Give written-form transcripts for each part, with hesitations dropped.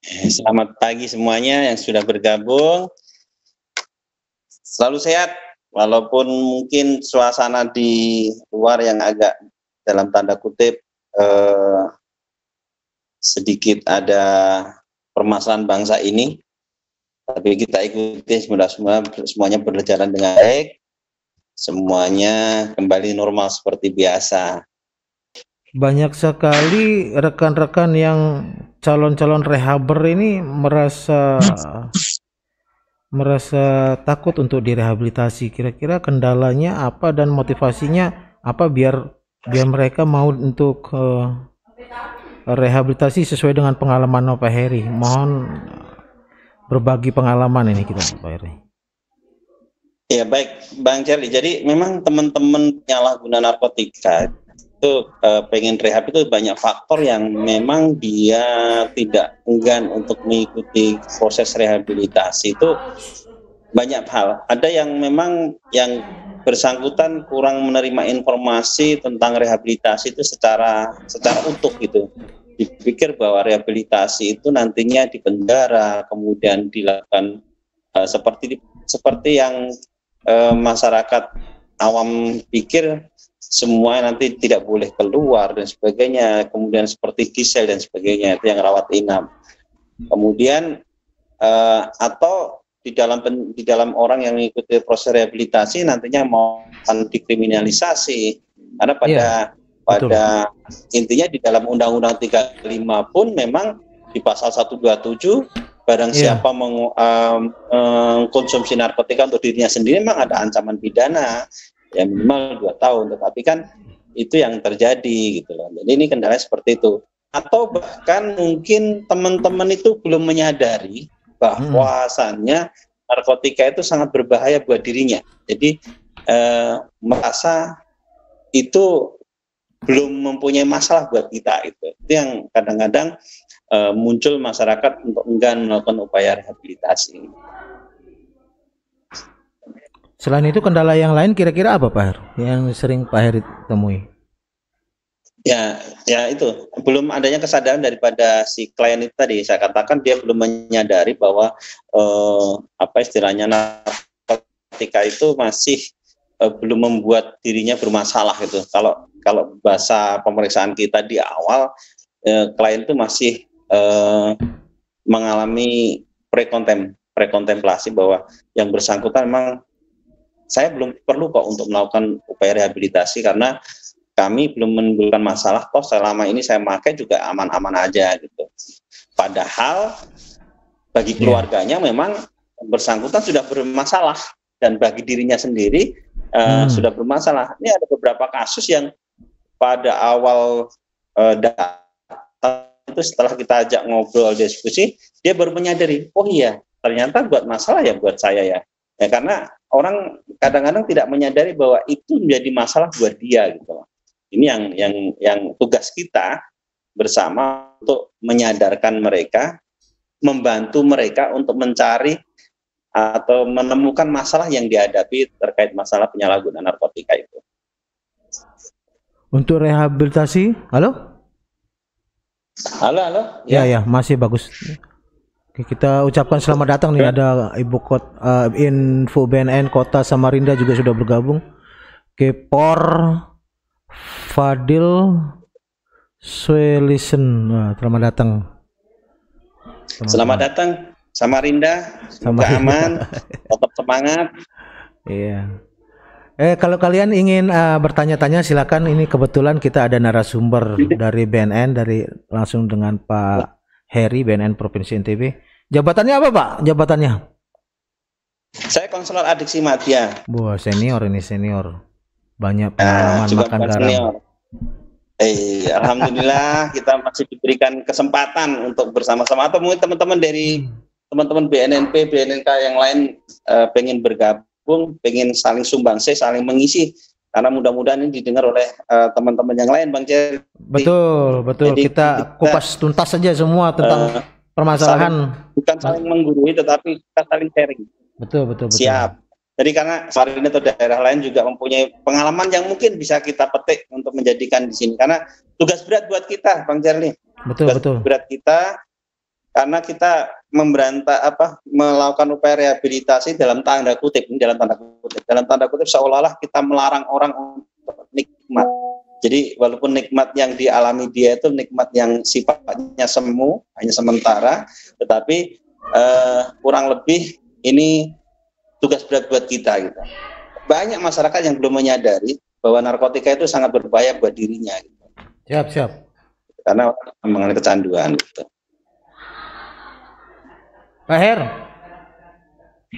Selamat pagi semuanya yang sudah bergabung. Selalu sehat, walaupun mungkin suasana di luar yang agak dalam tanda kutip sedikit ada permasalahan bangsa ini, tapi kita ikuti semuanya berjalan dengan baik, semuanya kembali normal seperti biasa. Banyak sekali rekan-rekan yang calon-calon rehaber ini merasa takut untuk direhabilitasi. Kira-kira kendalanya apa dan motivasinya apa biar mereka mau untuk rehabilitasi sesuai dengan pengalaman Pak Heri. Mohon berbagi pengalaman ini kita Pak Heri. Ya baik Bang Charlie, jadi memang teman-teman penyalahguna narkotika itu pengen rehab itu banyak faktor yang memang dia tidak enggan untuk mengikuti proses rehabilitasi. Itu banyak hal. Ada yang memang yang bersangkutan kurang menerima informasi tentang rehabilitasi itu secara utuh gitu. Dipikir bahwa rehabilitasi itu nantinya di penjara, kemudian dilakukan seperti yang masyarakat awam pikir semua nanti tidak boleh keluar dan sebagainya, kemudian seperti Gisel dan sebagainya, itu yang rawat inap. Kemudian atau di dalam orang yang mengikuti proses rehabilitasi nantinya mau dikriminalisasi, karena pada intinya di dalam Undang-Undang 35 pun memang di pasal 127 barang siapa mengkonsumsi narkotika untuk dirinya sendiri memang ada ancaman pidana ya minimal 2 tahun, tetapi kan itu yang terjadi gitu loh. Jadi ini kendalanya seperti itu. Atau bahkan mungkin teman-teman itu belum menyadari bahwasannya narkotika itu sangat berbahaya buat dirinya. Jadi merasa itu belum mempunyai masalah buat kita itu yang kadang-kadang muncul masyarakat untuk enggan melakukan upaya rehabilitasi. Selain itu kendala yang lain kira-kira apa Pak Her yang sering Pak Heri temui? Ya itu belum adanya kesadaran daripada si klien itu tadi. Saya katakan dia belum menyadari bahwa apa istilahnya narkotika itu masih belum membuat dirinya bermasalah gitu. Kalau bahasa pemeriksaan kita di awal, klien itu masih mengalami prekontemplasi bahwa yang bersangkutan memang saya belum perlu kok untuk melakukan upaya rehabilitasi karena kami belum menimbulkan masalah, toh selama ini saya pakai juga aman-aman aja gitu. Padahal bagi keluarganya memang bersangkutan sudah bermasalah dan bagi dirinya sendiri sudah bermasalah. Ini ada beberapa kasus yang pada awal itu setelah kita ajak ngobrol diskusi, dia baru menyadari, oh iya ternyata buat masalah ya buat saya ya. Ya karena orang kadang-kadang tidak menyadari bahwa itu menjadi masalah buat dia gitu. Ini yang tugas kita bersama untuk menyadarkan mereka, membantu mereka untuk mencari atau menemukan masalah yang dihadapi terkait masalah penyalahgunaan narkotika itu. Untuk rehabilitasi, halo? Halo. Ya, masih bagus. Oke, kita ucapkan selamat datang nih, ada Ibu Info BNN Kota Samarinda juga sudah bergabung. Oke, Por Fadil Swelisen, selamat datang. Selamat datang Samarinda, semoga aman, tetap semangat. Iya. Kalau kalian ingin bertanya-tanya silakan, ini kebetulan kita ada narasumber dari BNN, langsung dengan Pak Heri, BNN Provinsi NTB. Jabatannya apa Pak? Jabatannya? Saya konselor adiksi madya. Wah, senior ini, senior. Banyak pengalaman makan garam. Alhamdulillah kita masih diberikan kesempatan untuk bersama-sama, atau mungkin teman-teman dari teman-teman BNNP, BNNK yang lain pengen bergabung, pengen saling sumbangsi, saling mengisi, karena mudah-mudahan ini didengar oleh teman-teman yang lain, Bang Jerry. Betul. Jadi kita kupas tuntas saja semua tentang permasalahan. Bukan saling menggurui, tetapi kita saling sharing. Betul. Siap. Jadi karena Samarinda atau daerah lain juga mempunyai pengalaman yang mungkin bisa kita petik untuk menjadikan di sini. Karena tugas berat buat kita, Bang Jerly. Betul. Berat kita karena kita melakukan upaya rehabilitasi dalam tanda kutip seolah-olah kita melarang orang untuk nikmat. Jadi walaupun nikmat yang dialami dia itu nikmat yang sifatnya semu, hanya sementara, tetapi kurang lebih ini tugas berat buat kita gitu. Banyak masyarakat yang belum menyadari bahwa narkotika itu sangat berbahaya buat dirinya gitu. Siap. Karena mengenai kecanduan gitu. Pak Her,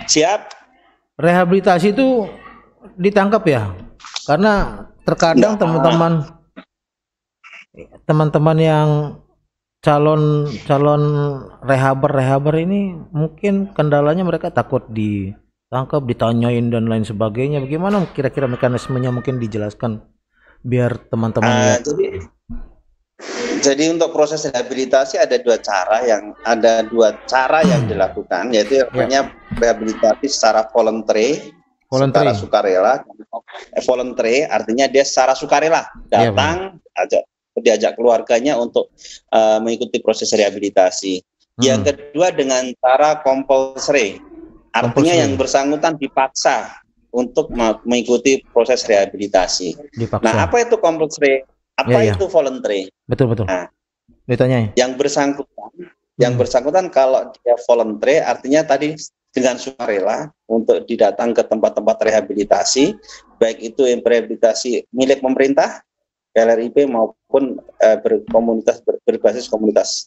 siap. Rehabilitasi itu ditangkap ya, karena terkadang teman-teman yang calon rehaber ini mungkin kendalanya mereka takut ditangkap, ditanyain dan lain sebagainya. Bagaimana kira-kira mekanismenya, mungkin dijelaskan biar teman-teman lihat. Jadi untuk proses rehabilitasi ada dua cara yang dilakukan, yaitu namanya rehabilitasi secara voluntary, secara sukarela. Voluntary artinya dia secara sukarela datang, diajak keluarganya untuk mengikuti proses rehabilitasi. Yang kedua dengan cara compulsory, artinya yang bersangkutan dipaksa untuk mengikuti proses rehabilitasi. Nah, apa itu compulsory? Apa itu voluntary? Betul. Nah, ditanya. Yang bersangkutan kalau dia voluntary artinya tadi dengan sukarela untuk didatang ke tempat-tempat rehabilitasi, baik itu rehabilitasi milik pemerintah, LRIP maupun berbasis komunitas.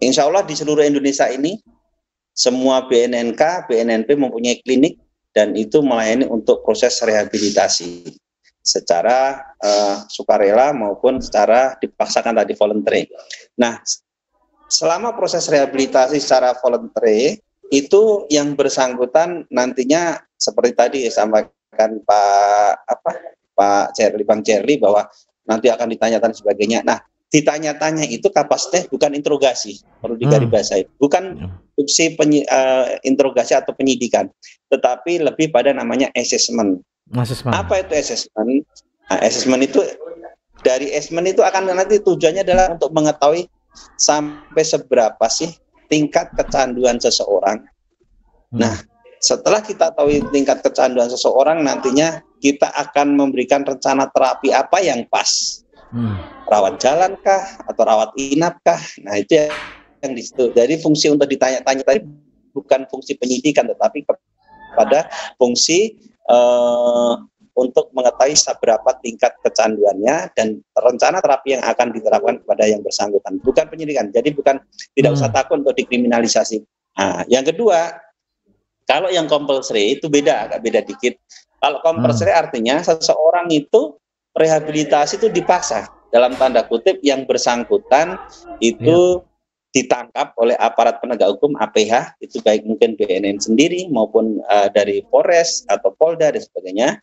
Insya Allah di seluruh Indonesia ini semua BNNK, BNNP mempunyai klinik dan itu melayani untuk proses rehabilitasi secara sukarela maupun secara dipaksakan tadi voluntary. Nah, selama proses rehabilitasi secara voluntary itu yang bersangkutan nantinya seperti tadi disampaikan Bang Cherly bahwa nanti akan ditanya-tanya sebagainya. Nah, ditanya-tanya itu kapasitas bukan interogasi, perlu digarisbawahi. Bukan fungsi interogasi atau penyidikan, tetapi lebih pada namanya assessment. Apa itu assessment? Nah, assessment itu akan nanti tujuannya adalah untuk mengetahui sampai seberapa sih tingkat kecanduan seseorang. Nah, setelah kita tahu tingkat kecanduan seseorang, nantinya kita akan memberikan rencana terapi apa yang pas. Rawat jalan kah atau rawat inap kah? Nah, itu yang di situ. Jadi fungsi untuk ditanya-tanya tadi bukan fungsi penyidikan, tetapi pada fungsi untuk mengetahui seberapa tingkat kecanduannya dan rencana terapi yang akan diterapkan kepada yang bersangkutan. Bukan penyidikan, jadi tidak usah takut untuk dikriminalisasi. Nah, yang kedua, kalau yang compulsory itu agak beda dikit. Kalau compulsory artinya seseorang itu rehabilitasi itu dipaksa, dalam tanda kutip yang bersangkutan itu ditangkap oleh aparat penegak hukum APH, itu baik mungkin BNN sendiri maupun dari Polres atau Polda dan sebagainya.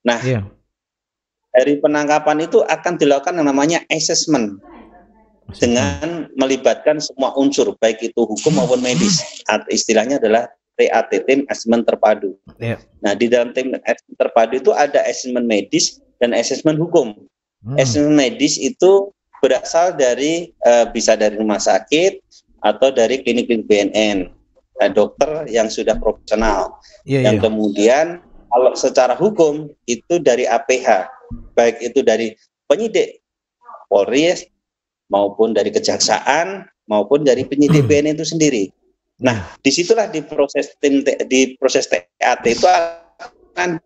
Nah, dari penangkapan itu akan dilakukan yang namanya assessment dengan melibatkan semua unsur, baik itu hukum maupun medis. Istilahnya adalah TAT, tim asesmen terpadu. Nah, di dalam tim asesmen terpadu itu ada asesmen medis dan asesmen hukum. Asesmen medis itu berasal dari bisa dari rumah sakit atau dari klinik-klinik BNN, dokter yang sudah profesional. Yang kemudian kalau secara hukum itu dari APH, baik itu dari penyidik Polri maupun dari kejaksaan maupun dari penyidik BNN itu sendiri. Nah, disitulah di proses TAT itu akan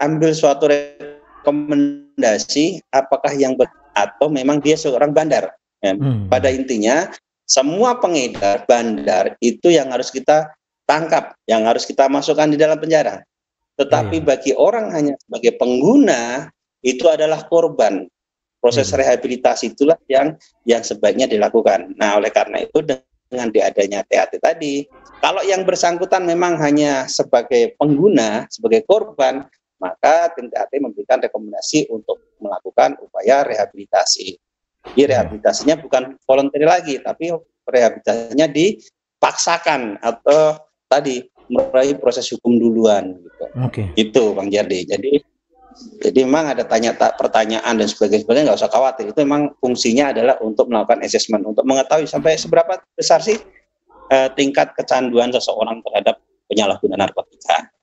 ambil suatu rekomendasi apakah yang atau memang dia seorang bandar. Pada intinya semua pengedar bandar itu yang harus kita tangkap, yang harus kita masukkan di dalam penjara. Tetapi bagi orang hanya sebagai pengguna itu adalah korban. Proses rehabilitasi itulah yang sebaiknya dilakukan. Nah, oleh karena itu dengan diadanya TAT tadi, kalau yang bersangkutan memang hanya sebagai pengguna, sebagai korban, maka tim TAT memberikan rekomendasi untuk melakukan upaya rehabilitasi. Jadi rehabilitasinya bukan voluntary lagi, tapi rehabilitasinya dipaksakan atau tadi melalui proses hukum duluan. Gitu. Itu Bang Jardi. Jadi Jadi memang ada pertanyaan dan sebagainya, nggak usah khawatir. Itu memang fungsinya adalah untuk melakukan assessment, untuk mengetahui sampai seberapa besar sih tingkat kecanduan seseorang terhadap penyalahgunaan narkotika.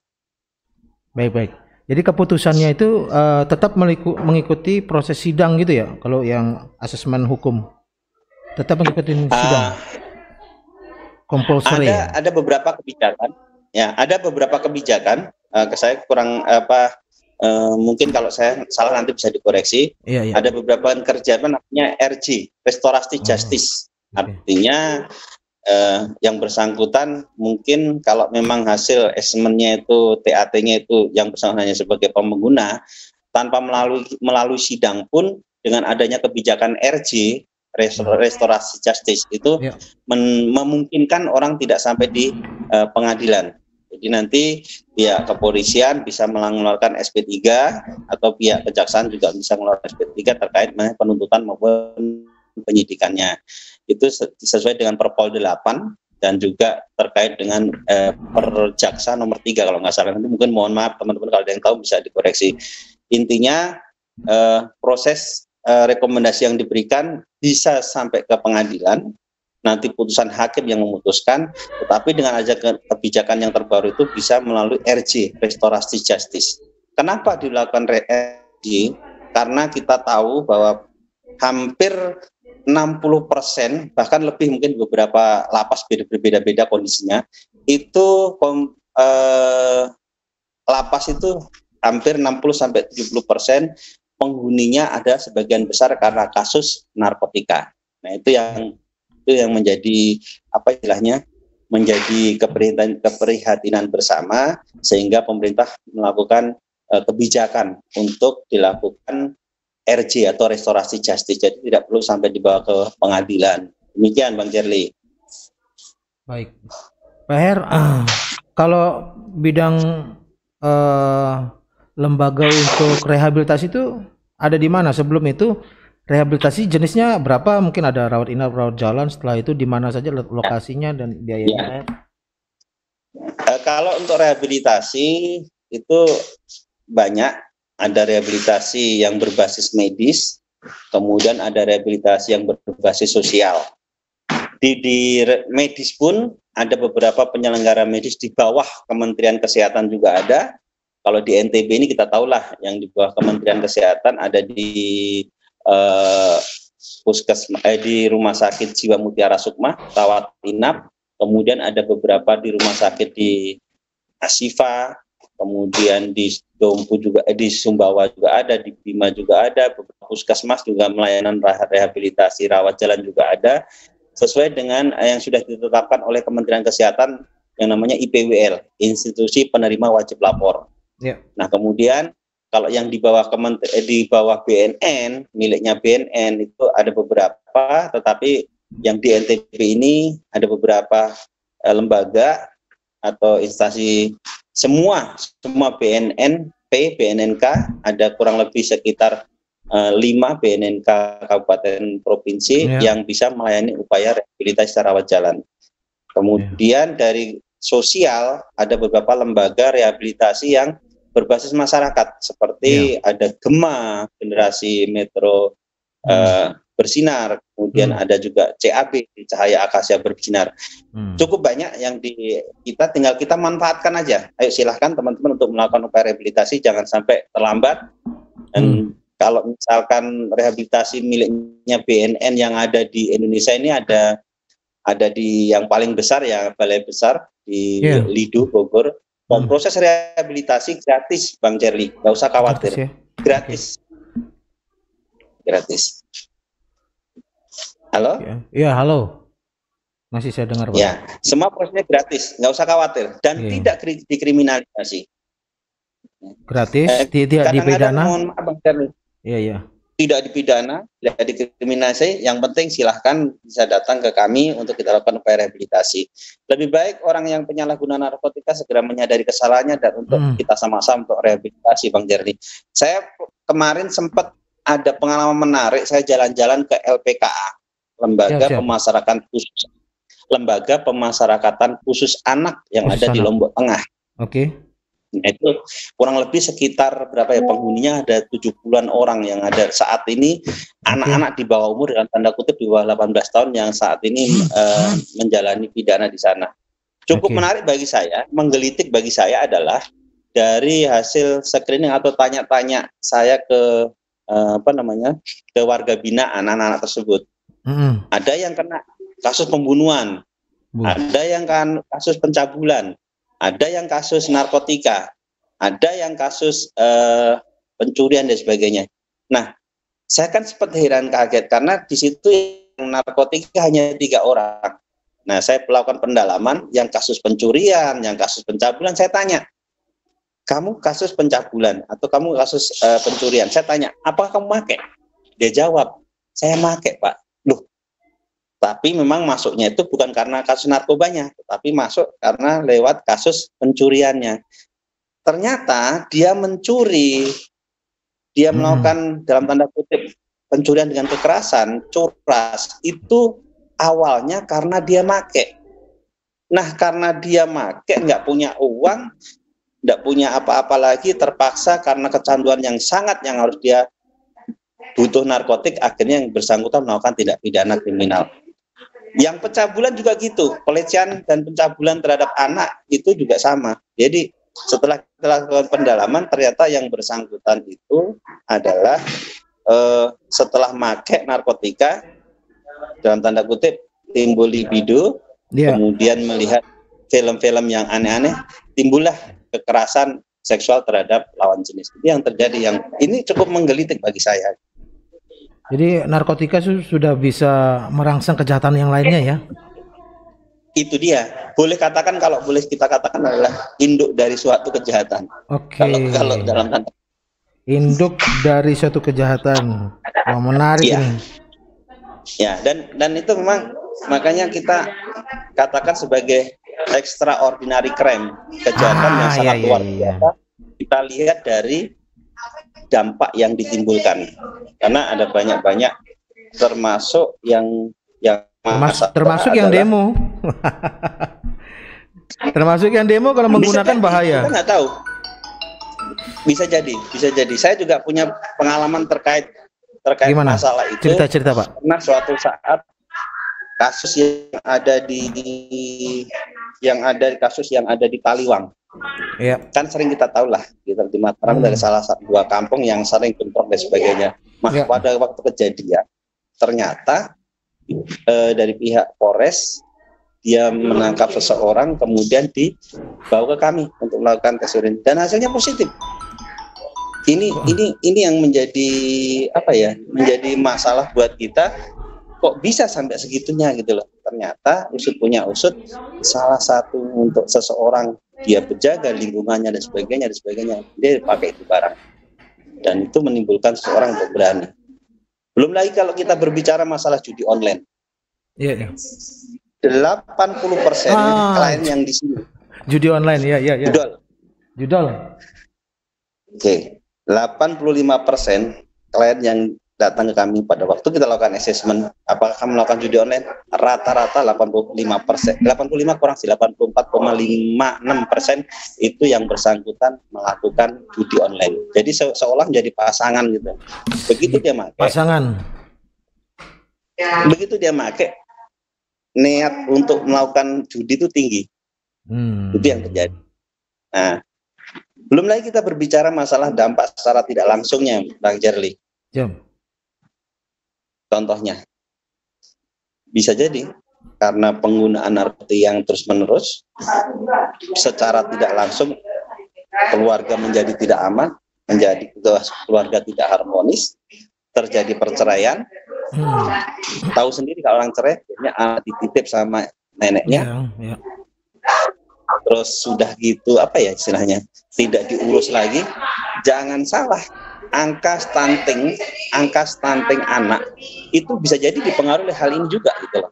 Baik. Jadi keputusannya itu tetap mengikuti proses sidang gitu ya, kalau yang asesmen hukum tetap mengikuti sidang compulsory. Ada beberapa kebijakan, ya ada beberapa kebijakan. Saya kurang mungkin kalau saya salah nanti bisa dikoreksi. Iya. Ada beberapa kerja namanya RJ, Restoratif Justice. Artinya yang bersangkutan mungkin kalau memang hasil asesmennya itu TAT-nya itu yang bersangkutannya sebagai pengguna, tanpa melalui sidang pun dengan adanya kebijakan RJ, Restorasi Justice itu memungkinkan orang tidak sampai di pengadilan. Jadi nanti pihak kepolisian bisa mengeluarkan SP3 atau pihak kejaksaan juga bisa mengeluarkan SP3 terkait dengan penuntutan maupun penyidikannya. Itu sesuai dengan Perpol 8 dan juga terkait dengan Perjaksa nomor 3 kalau nggak salah. Nanti mungkin mohon maaf teman-teman kalau ada yang tahu bisa dikoreksi. Intinya proses rekomendasi yang diberikan bisa sampai ke pengadilan. Nanti putusan hakim yang memutuskan, tetapi dengan aja kebijakan yang terbaru itu bisa melalui RJ, Restorasi Justice. Kenapa dilakukan RJ? Karena kita tahu bahwa hampir 60%, bahkan lebih mungkin beberapa lapas berbeda-beda kondisinya, itu lapas itu hampir 60-70% penghuninya ada sebagian besar karena kasus narkotika. Nah itu yang menjadi apa istilahnya menjadi keprihatinan bersama, sehingga pemerintah melakukan kebijakan untuk dilakukan RJ atau restorasi justice, jadi tidak perlu sampai dibawa ke pengadilan. Demikian Bang Jerly. Baik Pak Her, kalau bidang lembaga untuk rehabilitasi itu ada di mana? Sebelum itu rehabilitasi jenisnya berapa? Mungkin ada rawat inap, rawat jalan. Setelah itu di mana saja lokasinya dan biayanya? Kalau untuk rehabilitasi itu banyak. Ada rehabilitasi yang berbasis medis, kemudian ada rehabilitasi yang berbasis sosial. Di medis pun ada beberapa penyelenggara medis di bawah Kementerian Kesehatan juga ada. Kalau di NTB ini kita tahulah yang di bawah Kementerian Kesehatan ada di di Rumah Sakit Jiwa Mutiara Sukma, rawat inap, kemudian ada beberapa di rumah sakit di Asifa, kemudian di Dompu juga, di Sumbawa juga ada, di Bima juga ada, beberapa puskesmas juga melayanan rehabilitasi rawat jalan juga ada, sesuai dengan yang sudah ditetapkan oleh Kementerian Kesehatan yang namanya IPWL, Institusi Penerima Wajib Lapor. Nah kemudian kalau yang di bawah BNN, miliknya BNN itu ada beberapa, tetapi yang di NTB ini ada beberapa lembaga atau instansi, semua BNNK ada kurang lebih sekitar 5 BNNK kabupaten provinsi yang bisa melayani upaya rehabilitasi rawat jalan. Kemudian dari sosial ada beberapa lembaga rehabilitasi yang berbasis masyarakat, seperti ada Gema, Generasi Metro Bersinar, kemudian ada juga CAB, Cahaya Akasya Bersinar. Cukup banyak yang tinggal kita manfaatkan aja. Ayo silahkan teman-teman untuk melakukan upaya rehabilitasi, jangan sampai terlambat. Dan kalau misalkan rehabilitasi miliknya BNN yang ada di Indonesia ini ada di yang paling besar ya, Balai Besar di Lido Bogor. Proses rehabilitasi gratis, Bang Jerly, nggak usah khawatir, gratis. Halo? Iya, halo. Masih saya dengar, Pak. Ya, semua prosesnya gratis, nggak usah khawatir dan tidak dikriminalisasi. Gratis, tidak dipidana. Mohon maaf, Bang Jerly. Iya. Tidak dipidana, tidak dikriminalisasi, yang penting silahkan bisa datang ke kami untuk kita lakukan upaya rehabilitasi. Lebih baik orang yang penyalahguna narkotika segera menyadari kesalahannya dan untuk kita sama-sama untuk rehabilitasi, Bang Jerly. Saya kemarin sempat ada pengalaman menarik, saya jalan-jalan ke LPKA, Lembaga Pemasyarakatan Khusus Anak yang ada di Lombok Tengah. Nah, itu kurang lebih sekitar berapa ya penghuninya, ada 70-an orang yang ada saat ini, anak-anak di bawah umur dalam tanda kutip di bawah 18 tahun yang saat ini menjalani pidana di sana. Cukup menarik bagi saya, menggelitik bagi saya adalah dari hasil screening atau tanya-tanya saya ke ke warga binaan anak-anak tersebut. Ada yang kena kasus pembunuhan, ada yang kan kasus pencabulan, ada yang kasus narkotika, ada yang kasus pencurian dan sebagainya. Nah, saya kan sempat heran kaget karena di situ yang narkotika hanya 3 orang. Nah, saya melakukan pendalaman, yang kasus pencurian, yang kasus pencabulan, saya tanya, kamu kasus pencabulan atau kamu kasus pencurian? Saya tanya, apakah kamu pakai? Dia jawab, saya pakai, Pak. Loh, tapi memang masuknya itu bukan karena kasus narkobanya, tapi masuk karena lewat kasus pencuriannya. Ternyata dia mencuri, dia melakukan dalam tanda kutip pencurian dengan kekerasan, curas, itu awalnya karena dia make. Nah, karena dia make, nggak punya uang, nggak punya apa-apa lagi, terpaksa karena kecanduan yang harus dia butuh narkotik, akhirnya yang bersangkutan melakukan tindak pidana kriminal. Yang pencabulan juga gitu, pelecehan dan pencabulan terhadap anak itu juga sama. Jadi setelah pendalaman ternyata yang bersangkutan itu adalah setelah make narkotika dalam tanda kutip timbul libido, kemudian melihat film-film yang aneh-aneh, timbullah kekerasan seksual terhadap lawan jenis. Itu yang terjadi, yang ini cukup menggelitik bagi saya. Jadi narkotika sudah bisa merangsang kejahatan yang lainnya ya? Itu dia. Boleh katakan, kalau boleh kita katakan adalah induk dari suatu kejahatan. Kalau dalam tanda induk dari suatu kejahatan. Wah, menarik ini. Ya, dan itu memang makanya kita katakan sebagai extraordinary crime, kejahatan yang sangat luar biasa. Kita lihat dari dampak yang ditimbulkan, karena ada banyak termasuk yang termasuk yang demo. Termasuk yang demo kalau menggunakan bahaya. Kita nggak tahu. Bisa jadi. Saya juga punya pengalaman terkait gimana? Masalah itu. Cerita Pak. Karena suatu saat kasus yang ada di Taliwang. Iya. Kan sering kita tahu lah, kita di Mataram dari salah satu 2 kampung yang sering bentrok dan sebagainya. Pada waktu kejadian, ternyata dari pihak Polres dia menangkap seseorang, kemudian dibawa ke kami untuk melakukan tes urin dan hasilnya positif. Ini yang menjadi menjadi masalah buat kita. Kok bisa sampai segitunya gitu loh. Ternyata usut punya usut, salah satu untuk seseorang dia berjaga lingkungannya dan sebagainya, dia pakai itu barang. Dan itu menimbulkan seseorang untuk berani. Belum lagi kalau kita berbicara masalah judi online. Iya. 80% klien yang di sini. Judi online, ya. Judol. Oke. 85% klien yang datang ke kami pada waktu kita lakukan assessment apakah kamu melakukan judi online, rata-rata 85%, 85 kurang 84,56% itu yang bersangkutan melakukan judi online. Jadi seolah menjadi pasangan gitu. Begitu dia pakai pasangan. Begitu dia pakai, niat untuk melakukan judi itu tinggi. Itu yang terjadi. Nah, belum lagi kita berbicara masalah dampak secara tidak langsungnya, Bang Jerly. Contohnya, bisa jadi karena penggunaan narkotika yang terus-menerus, secara tidak langsung keluarga menjadi tidak aman, menjadi keluarga tidak harmonis, terjadi perceraian. Tahu sendiri kalau orang cerai, anak dititip sama neneknya. Terus sudah gitu istilahnya tidak diurus lagi. Jangan salah, angka stunting anak itu bisa jadi dipengaruhi oleh hal ini juga gitu loh.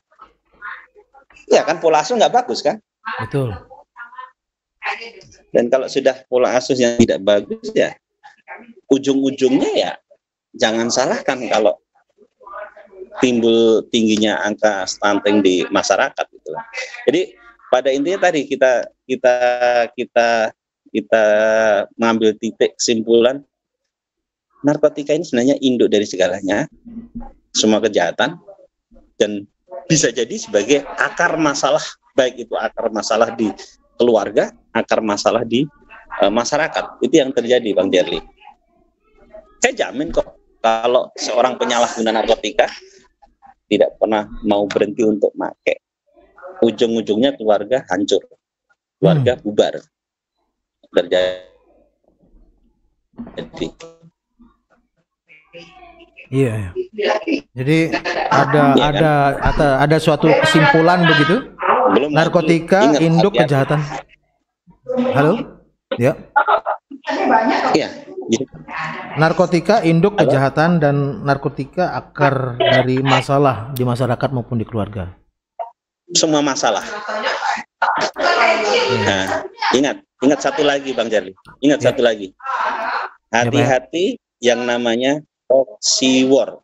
Ya kan, pola asuh nggak bagus kan? Betul. Dan kalau sudah pola asuh yang tidak bagus, ya ujung-ujungnya ya jangan salahkan kalau timbul tingginya angka stunting di masyarakat gitu loh. Jadi pada intinya tadi kita kita mengambil titik kesimpulan, narkotika ini sebenarnya induk dari segalanya, semua kejahatan, dan bisa jadi sebagai akar masalah, baik itu akar masalah di keluarga, akar masalah di masyarakat. Itu yang terjadi, Bang Jerli. Saya jamin kok kalau seorang penyalahguna narkotika tidak pernah mau berhenti untuk pakai, ujung-ujungnya keluarga hancur, keluarga bubar terjadi. Iya. Jadi ada suatu kesimpulan begitu? Belum narkotika lagi, induk hati-hati. kejahatan. Halo? Ya. Iya. Narkotika induk kejahatan dan narkotika akar dari masalah di masyarakat maupun di keluarga. Semua masalah. Nah, ingat satu lagi, Bang Jarli. Ingat satu lagi. Hati-hati yang namanya proxy war.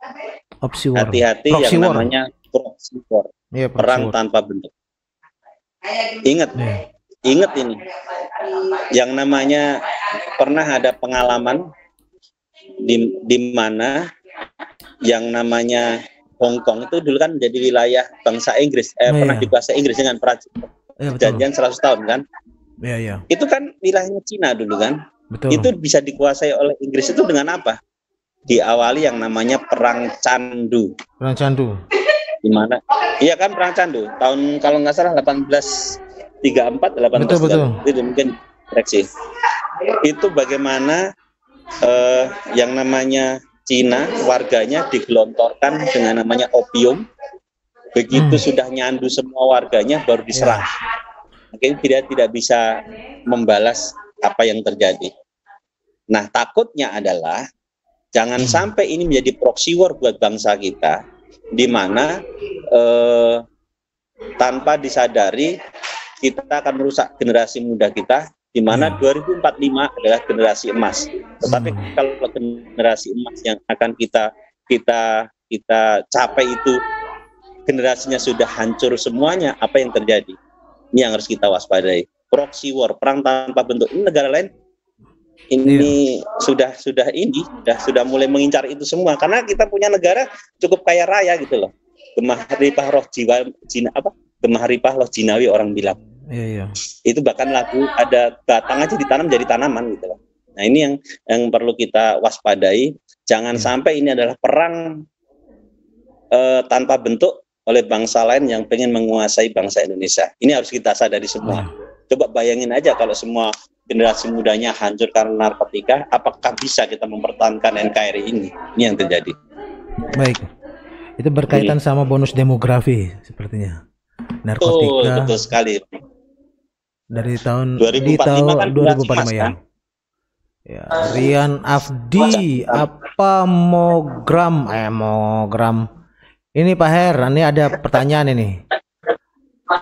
Hati-hati yang namanya proxy war. Ya, perang tanpa bentuk. Ingat ini. Yang namanya pernah ada pengalaman di mana yang namanya Hong Kong itu dulu kan menjadi wilayah bangsa Inggris, pernah dikuasai Inggris dengan perjanjian 100 tahun kan? Iya. Itu kan wilayahnya Cina dulu kan? Betul. Itu bisa dikuasai oleh Inggris itu dengan apa? Diawali yang namanya perang candu. Perang candu. Di mana? Iya kan perang candu. Tahun kalau nggak salah 1834, 1834. Betul. Itu mungkin koreksi. Itu bagaimana yang namanya Cina, warganya digelontorkan dengan namanya opium. Begitu sudah nyandu semua warganya baru diserang. Mungkin tidak bisa membalas apa yang terjadi. Nah, takutnya adalah jangan sampai ini menjadi proxy war buat bangsa kita, di mana tanpa disadari kita akan merusak generasi muda kita, di mana 2045 adalah generasi emas. Tetapi kalau generasi emas yang akan kita capai itu generasinya sudah hancur semuanya, apa yang terjadi? Ini yang harus kita waspadai. Proxy war, perang tanpa bentuk. Ini negara lain ini sudah mulai mengincar itu semua, karena kita punya negara cukup kaya raya gitu loh. Gemah ripah roh jiwa jina apa? Gemah ripah roh jinawi orang bilang. Iya. Itu bahkan lagu ada batang aja ditanam jadi tanaman gitu loh. Nah, ini yang perlu kita waspadai. Jangan sampai ini adalah perang tanpa bentuk oleh bangsa lain yang pengen menguasai bangsa Indonesia. Ini harus kita sadari semua. Coba bayangin aja kalau semua generasi mudanya hancur karena narkotika, apakah bisa kita mempertahankan NKRI ini? Ini yang terjadi. Baik. Itu berkaitan sama bonus demografi sepertinya. Narkotika. Betul sekali. Dari tahun 2045 kan 2045 ya. Ya, Rian Afdi, apa mogram? Ini Pak Her, ini ada pertanyaan ini.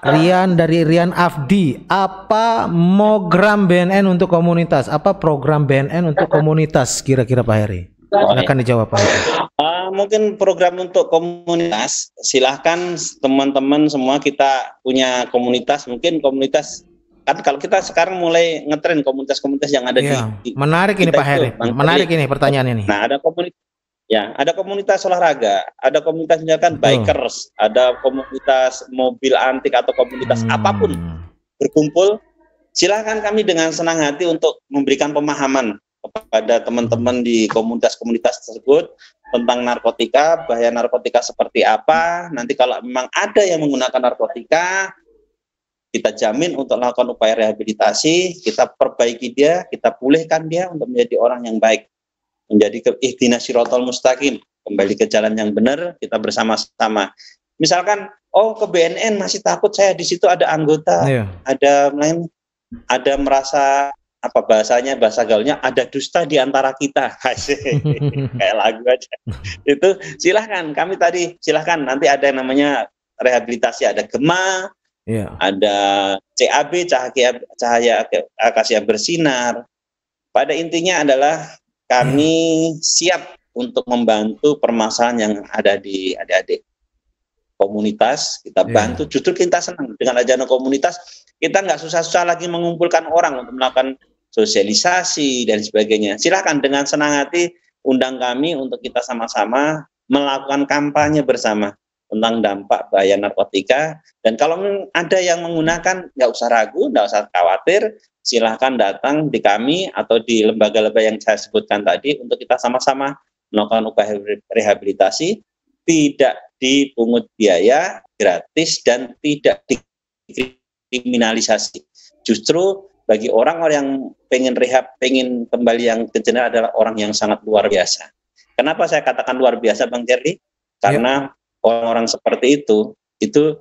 Dari Rian Afdi, apa mogram BNN untuk komunitas? Apa program BNN untuk komunitas kira-kira Pak Heri? Silakan dijawab Pak Heri. Mungkin program untuk komunitas, silahkan teman-teman semua, kita punya komunitas, mungkin komunitas kan kalau kita sekarang mulai ngetren komunitas-komunitas yang ada di menarik ini Pak Heri. Menarik ini pertanyaan ini. Nah, ada komunitas olahraga, ada komunitas misalkan bikers, ada komunitas mobil antik atau komunitas apapun berkumpul. Silakan kami dengan senang hati untuk memberikan pemahaman kepada teman-teman di komunitas-komunitas tersebut tentang narkotika, bahaya narkotika seperti apa. Nanti kalau memang ada yang menggunakan narkotika, kita jamin untuk melakukan upaya rehabilitasi, kita perbaiki dia, kita pulihkan dia untuk menjadi orang yang baik, menjadi ihdinas siratal mustaqim, kembali ke jalan yang benar, kita bersama-sama. Misalkan, ke BNN masih takut, saya di situ ada anggota, ada merasa apa bahasa gaulnya, ada dusta di antara kita, kayak lagu aja. Itu silahkan, silahkan, nanti ada yang namanya rehabilitasi, ada GEMA, ada CAB, cahaya akasia bersinar. Pada intinya adalah kami siap untuk membantu permasalahan yang ada di adik-adik komunitas. Kita bantu, justru kita senang dengan adanya komunitas. Kita nggak susah-susah lagi mengumpulkan orang untuk melakukan sosialisasi dan sebagainya. Silakan dengan senang hati undang kami untuk kita sama-sama melakukan kampanye bersama tentang dampak bahaya narkotika. Dan kalau ada yang menggunakan, nggak usah ragu, nggak usah khawatir, silahkan datang di kami atau di lembaga-lembaga yang saya sebutkan tadi untuk kita sama-sama melakukan upaya rehabilitasi, tidak dipungut biaya, gratis, dan tidak dikriminalisasi. Justru bagi orang-orang yang pengen rehab, pengen kembali yang ke general adalah orang yang sangat luar biasa. Kenapa saya katakan luar biasa, Bang Jerry? Karena orang-orang seperti itu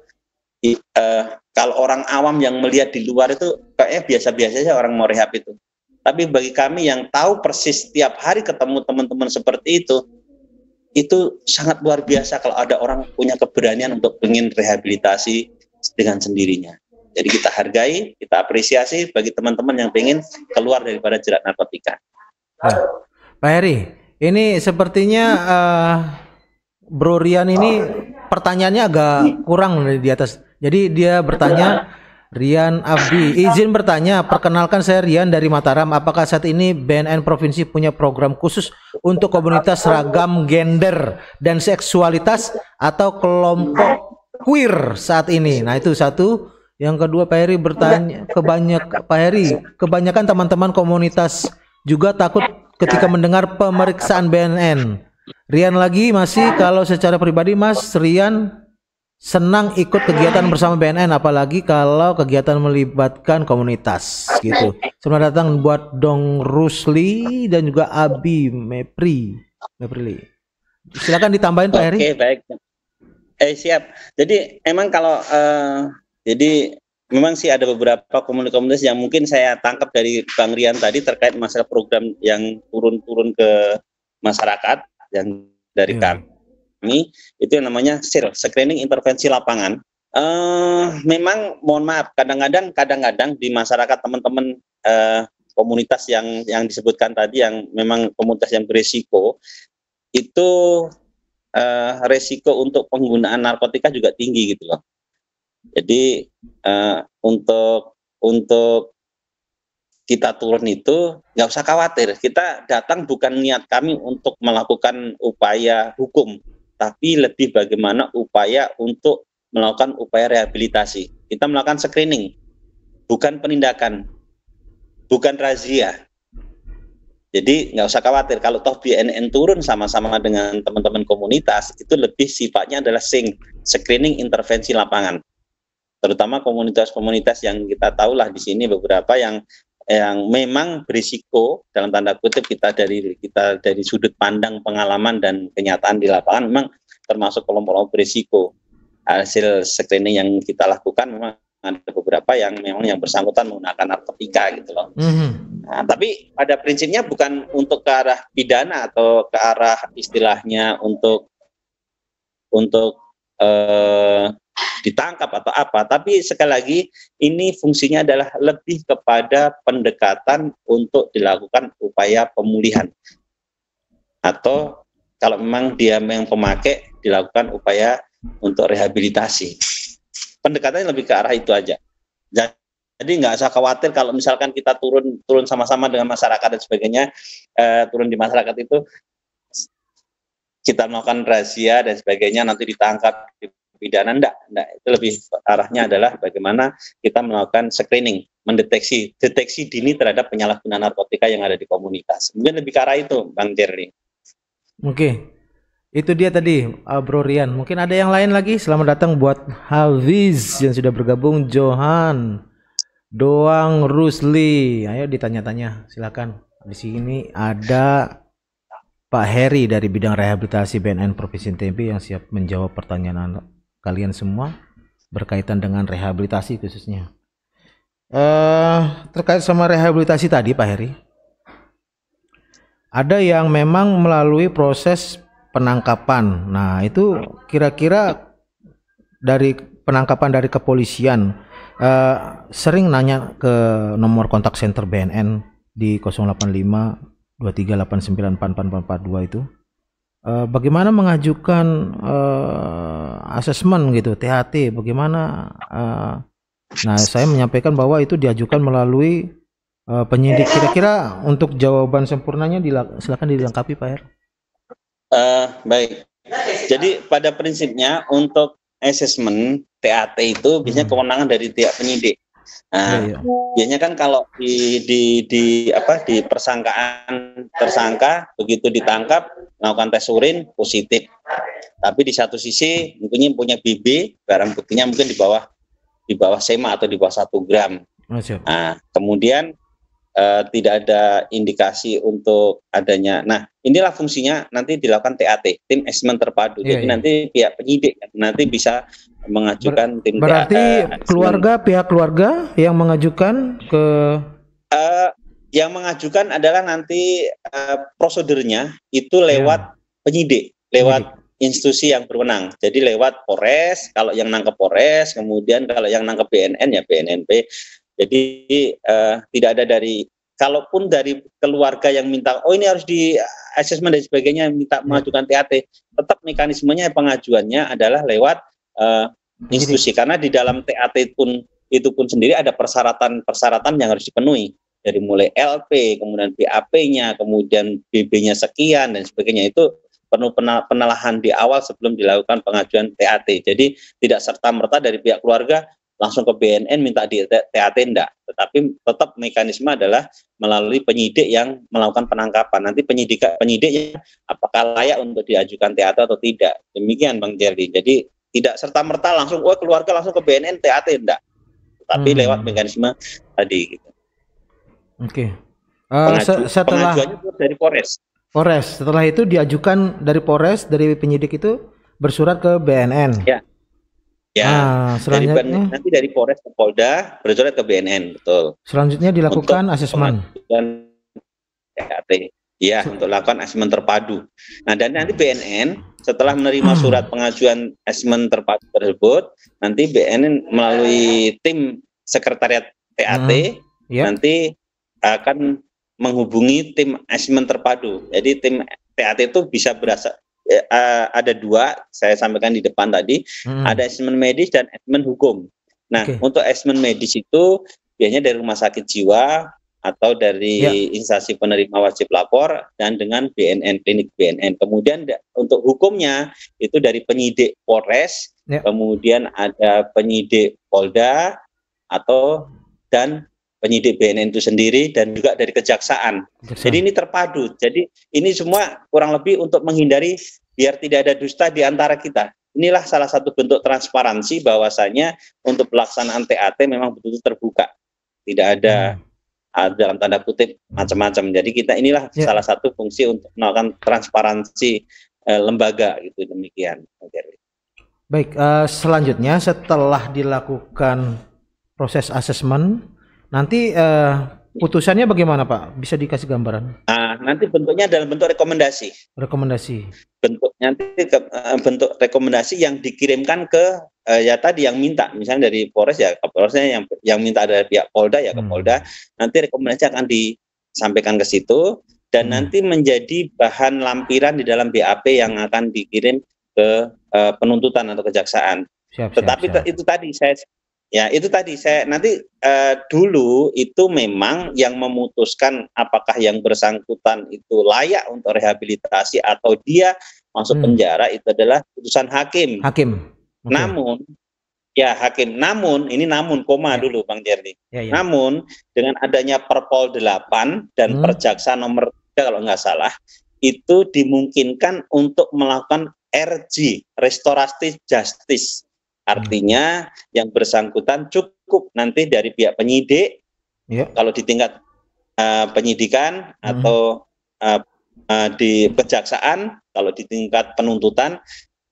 kalau orang awam yang melihat di luar itu kayaknya biasa-biasa saja orang mau rehab itu. Tapi bagi kami yang tahu persis setiap hari ketemu teman-teman seperti itu sangat luar biasa kalau ada orang punya keberanian untuk ingin rehabilitasi dengan sendirinya. Jadi kita hargai, kita apresiasi bagi teman-teman yang ingin keluar daripada jerat narkotika. Pak Heri, ini sepertinya Bro Rian ini pertanyaannya agak kurang di atas. Jadi dia bertanya, Rian Abdi, izin bertanya, perkenalkan saya Rian dari Mataram. Apakah saat ini BNN Provinsi punya program khusus untuk komunitas ragam gender dan seksualitas atau kelompok queer saat ini? Nah itu satu. Yang kedua Pak Heri bertanya, kebanyakan teman-teman komunitas juga takut ketika mendengar pemeriksaan BNN. Rian lagi masih, kalau secara pribadi Mas Rian senang ikut kegiatan bersama BNN, apalagi kalau kegiatan melibatkan komunitas gitu. Selamat datang buat Dong Rusli dan juga Abi Meprili. Silakan ditambahin Pak Heri. Oke, baik. Siap. Jadi emang kalau jadi memang sih ada beberapa komunitas yang mungkin saya tangkap dari Bang Rian tadi terkait masalah program yang turun-turun ke masyarakat yang dari kami itu yang namanya SIR, Screening Intervensi Lapangan. Memang mohon maaf kadang-kadang di masyarakat teman-teman komunitas yang disebutkan tadi yang memang komunitas yang berisiko itu resiko untuk penggunaan narkotika juga tinggi gitu loh. Jadi untuk kita turun itu nggak usah khawatir. Kita datang bukan niat kami untuk melakukan upaya hukum, tapi lebih bagaimana upaya untuk melakukan upaya rehabilitasi. Kita melakukan screening, bukan penindakan, bukan razia. Jadi nggak usah khawatir kalau toh BNN turun sama-sama dengan teman-teman komunitas, itu lebih sifatnya adalah screening intervensi lapangan. Terutama komunitas-komunitas yang kita tahulah di sini beberapa yang memang berisiko dalam tanda kutip kita dari sudut pandang pengalaman dan kenyataan di lapangan memang termasuk kelompok berisiko. Hasil screening yang kita lakukan memang ada beberapa yang memang yang bersangkutan menggunakan narkotika gitu loh. Nah, tapi pada prinsipnya bukan untuk ke arah pidana atau ke arah istilahnya untuk ditangkap atau apa, tapi sekali lagi ini fungsinya adalah lebih kepada pendekatan untuk dilakukan upaya pemulihan atau kalau memang dia yang pemakai dilakukan upaya untuk rehabilitasi. Pendekatannya lebih ke arah itu aja. Jadi nggak usah khawatir kalau misalkan kita turun sama-sama dengan masyarakat dan sebagainya, turun di masyarakat itu kita melakukan razia dan sebagainya nanti ditangkap pidana, enggak, itu lebih arahnya adalah bagaimana kita melakukan screening, deteksi dini terhadap penyalahgunaan narkotika yang ada di komunitas. Mungkin lebih ke arah itu, Bang Jerry. Oke, itu dia tadi Bro Rian. Mungkin ada yang lain lagi. Selamat datang buat Hafiz yang sudah bergabung, Johan, Doang, Rusli. Ayo ditanya-tanya, silakan. Di sini ada Pak Heri dari bidang rehabilitasi BNN Provinsi NTB yang siap menjawab pertanyaan kalian semua berkaitan dengan rehabilitasi khususnya. Terkait sama rehabilitasi tadi Pak Heri, ada yang memang melalui proses penangkapan. Nah itu kira-kira dari penangkapan dari kepolisian sering nanya ke nomor kontak center BNN di 085 23894442 itu. Bagaimana mengajukan asesmen gitu, THT, bagaimana? Nah, saya menyampaikan bahwa itu diajukan melalui penyidik. Kira-kira untuk jawaban sempurnanya silakan dilengkapi Pak Her. Baik. Jadi pada prinsipnya untuk asesmen TAT itu biasanya kewenangan dari pihak penyidik. Nah, biasanya kan kalau di persangkaan tersangka begitu ditangkap melakukan tes urin positif. Tapi di satu sisi mungkin punya BB, barang buktinya mungkin di bawah SEMA atau di bawah 1 gram. Nah, kemudian tidak ada indikasi untuk adanya. Nah, inilah fungsinya nanti dilakukan TAT, tim asesmen terpadu. Jadi nanti pihak penyidik nanti bisa mengajukan tim berarti pihak keluarga yang mengajukan ke yang mengajukan adalah nanti prosedurnya itu lewat penyidik, lewat institusi yang berwenang. Jadi lewat Polres, kalau yang nangkep Polres, kemudian kalau yang nangkep BNN ya BNNP. Jadi tidak ada kalaupun dari keluarga yang minta, oh ini harus di asesmen dan sebagainya, minta mengajukan TAT, tetap mekanismenya pengajuannya adalah lewat institusi. Karena di dalam TAT itu pun sendiri ada persyaratan yang harus dipenuhi. Dari mulai LP, kemudian BAP-nya, kemudian BB-nya sekian, dan sebagainya. Itu penuh penelahan di awal sebelum dilakukan pengajuan TAT. Jadi tidak serta-merta dari pihak keluarga langsung ke BNN minta di TAT, enggak. Tetapi tetap mekanisme adalah melalui penyidik yang melakukan penangkapan. Nanti penyidiknya apakah layak untuk diajukan TAT atau tidak. Demikian Bang Jerry. Jadi tidak serta-merta langsung keluarga langsung ke BNN TAT, enggak. Tapi lewat mekanisme tadi gitu. Oke. Pengajuannya dari Polres. Setelah itu diajukan dari Polres, dari penyidik itu bersurat ke BNN. Ya, selanjutnya nanti dari Polres ke Polda bersurat ke BNN, betul. Selanjutnya dilakukan asesmen. Ya, untuk lakukan asesmen terpadu. Nah, dan nanti BNN setelah menerima surat pengajuan asesmen terpadu tersebut, nanti BNN melalui tim sekretariat TAT nanti akan menghubungi tim asesmen terpadu. Jadi tim TAT itu bisa berasal ada 2, saya sampaikan di depan tadi, ada asesmen medis dan asesmen hukum. Nah, untuk asesmen medis itu biasanya dari rumah sakit jiwa atau dari instansi penerima wajib lapor dan dengan BNN, klinik BNN. Kemudian untuk hukumnya itu dari penyidik Polres, kemudian ada penyidik Polda dan penyidik BNN itu sendiri, dan juga dari kejaksaan. Jadi ini terpadu. Jadi ini semua kurang lebih untuk menghindari biar tidak ada dusta di antara kita. Inilah salah satu bentuk transparansi bahwasanya untuk pelaksanaan TAT memang betul-betul terbuka. Tidak ada dalam tanda kutip macam-macam. Jadi inilah salah satu fungsi untuk melakukan transparansi lembaga gitu, demikian. Baik, selanjutnya setelah dilakukan proses asesmen, nanti putusannya bagaimana Pak? Bisa dikasih gambaran? Nanti bentuknya dalam bentuk rekomendasi. Bentuknya nanti bentuk rekomendasi yang dikirimkan ke tadi yang minta, misalnya dari Polres ya ke Polresnya, yang minta dari pihak Polda ya ke Polda. Nanti rekomendasi akan disampaikan ke situ dan nanti menjadi bahan lampiran di dalam BAP yang akan dikirim ke penuntutan atau kejaksaan. Tetapi itu tadi saya nanti dulu itu memang yang memutuskan apakah yang bersangkutan itu layak untuk rehabilitasi atau dia masuk penjara itu adalah putusan hakim. Namun dulu Bang Jerry. Namun dengan adanya Perpol 8 dan Perjaksa nomor 3 kalau nggak salah, itu dimungkinkan untuk melakukan RJ, restoratif justice. Artinya yang bersangkutan cukup nanti dari pihak penyidik, kalau di tingkat penyidikan atau di kejaksaan, kalau di tingkat penuntutan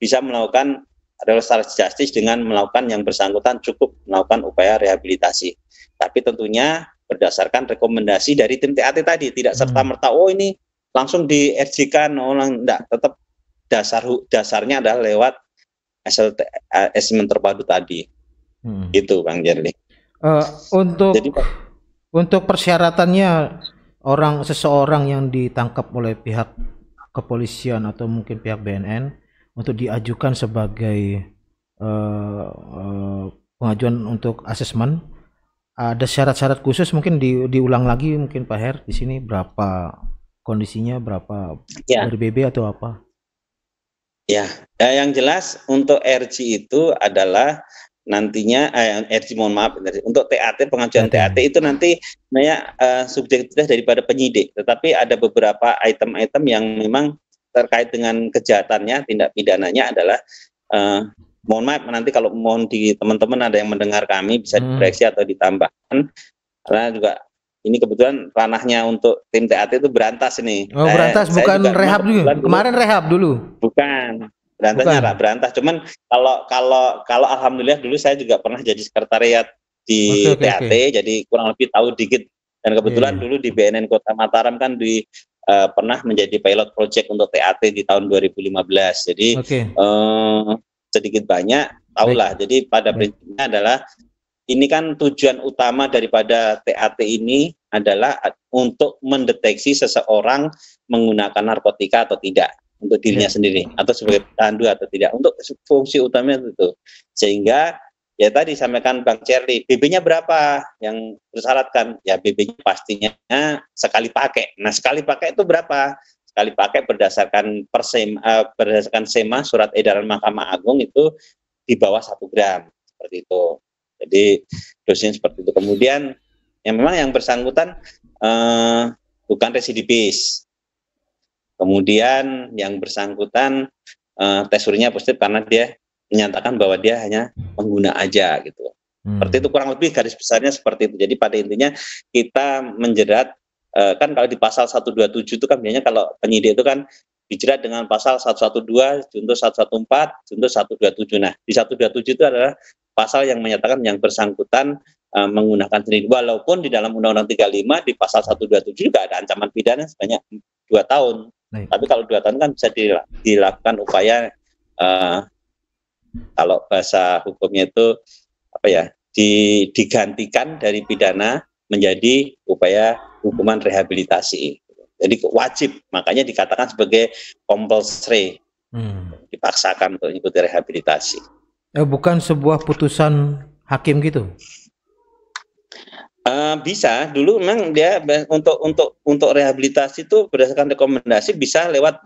bisa melakukan restoratif justice dengan melakukan yang bersangkutan cukup melakukan upaya rehabilitasi. Tapi tentunya berdasarkan rekomendasi dari tim TAT tadi, tidak serta-merta ini langsung di RJ-kan, enggak, tetap dasarnya adalah lewat asesmen terpadu tadi. Itu Bang Jerry. Untuk persyaratannya seseorang yang ditangkap oleh pihak kepolisian atau mungkin pihak BNN untuk diajukan sebagai pengajuan untuk asesmen, ada syarat-syarat khusus mungkin diulang lagi mungkin Pak Her di sini berapa kondisinya, berapa Ya, dari BB atau apa? ya. Yang jelas untuk RG itu adalah nantinya RG mohon maaf untuk TAT pengajuan TAT itu nanti sebenarnya subjektif daripada penyidik, tetapi ada beberapa item-item yang memang terkait dengan kejahatannya, tindak pidananya adalah mohon maaf nanti kalau mohon di teman-teman ada yang mendengar kami bisa dikoreksi atau ditambahkan, karena juga ini kebetulan ranahnya untuk tim TAT itu berantas ini. Oh, berantas bukan rehab dulu. Kemarin rehab dulu. Bukan. Berantasnya berantas. Cuman kalau alhamdulillah dulu saya juga pernah jadi sekretariat di TAT, jadi kurang lebih tahu dikit. Dan kebetulan dulu di BNN Kota Mataram kan pernah menjadi pilot project untuk TAT di tahun 2015. Jadi sedikit banyak tahulah. Jadi pada prinsipnya adalah ini kan tujuan utama daripada TAT ini adalah untuk mendeteksi seseorang menggunakan narkotika atau tidak untuk dirinya sendiri atau sebagai pecandu atau tidak, untuk fungsi utamanya itu. Sehingga ya tadi sampaikan Bang Cherly, BB-nya berapa yang bersyaratkan? Ya BB-nya pastinya sekali pakai. Nah sekali pakai itu berapa? Sekali pakai berdasarkan berdasarkan SEMA surat edaran Mahkamah Agung itu di bawah 1 gram seperti itu. Jadi dosisnya seperti itu. Kemudian yang memang yang bersangkutan bukan residivis. Kemudian yang bersangkutan tes urinnya positif karena dia menyatakan bahwa dia hanya pengguna aja gitu. Seperti itu kurang lebih garis besarnya seperti itu. Jadi pada intinya kita menjerat kan kalau di pasal 127 itu kan biasanya kalau penyidik itu kan dijerat dengan pasal 112, junto 114, junto 127. Nah, di 127 itu adalah pasal yang menyatakan yang bersangkutan menggunakan sendiri. Walaupun di dalam Undang-Undang 35 di pasal 127 juga ada ancaman pidana sebanyak 2 tahun. Tapi kalau 2 tahun kan bisa dilakukan upaya kalau bahasa hukumnya itu apa ya? Digantikan dari pidana menjadi upaya hukuman rehabilitasi. Jadi wajib, makanya dikatakan sebagai compulsory, dipaksakan untuk mengikuti rehabilitasi. Bukan sebuah putusan hakim gitu? Bisa dulu memang dia untuk rehabilitasi itu berdasarkan rekomendasi bisa lewat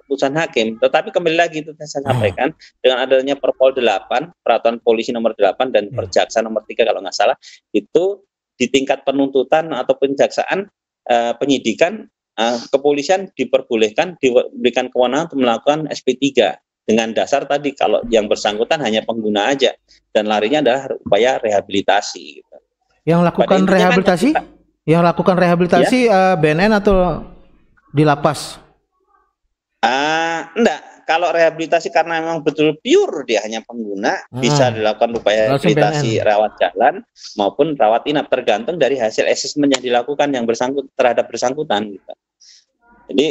putusan hakim. Tetapi kembali lagi itu saya sampaikan dengan adanya Perpol 8, Peraturan Polisi nomor 8 dan Perjaksa nomor 3 kalau nggak salah, itu di tingkat penuntutan atau penjaksaan penyidikan kepolisian diperbolehkan diberikan kewenangan untuk melakukan SP3 dengan dasar tadi kalau yang bersangkutan hanya pengguna aja dan larinya adalah upaya rehabilitasi. Gitu. Yang lakukan rehabilitasi, BNN atau di lapas? Enggak. Kalau rehabilitasi karena memang betul pure dia hanya pengguna, bisa dilakukan upaya rehabilitasi rawat jalan maupun rawat inap tergantung dari hasil asesmen yang dilakukan yang terhadap bersangkutan. Gitu. Jadi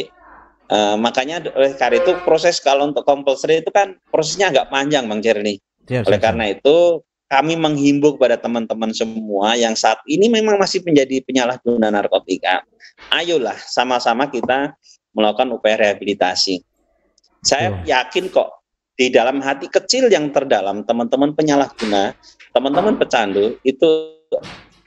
makanya oleh karena itu proses kalau untuk compulsory itu kan prosesnya agak panjang Bang Cherly. Oleh karena itu kami menghimbau kepada teman-teman semua yang saat ini memang masih menjadi penyalahguna narkotika. Ayolah sama-sama kita melakukan upaya rehabilitasi. Saya yakin kok di dalam hati kecil yang terdalam teman-teman penyalahguna, teman-teman pecandu itu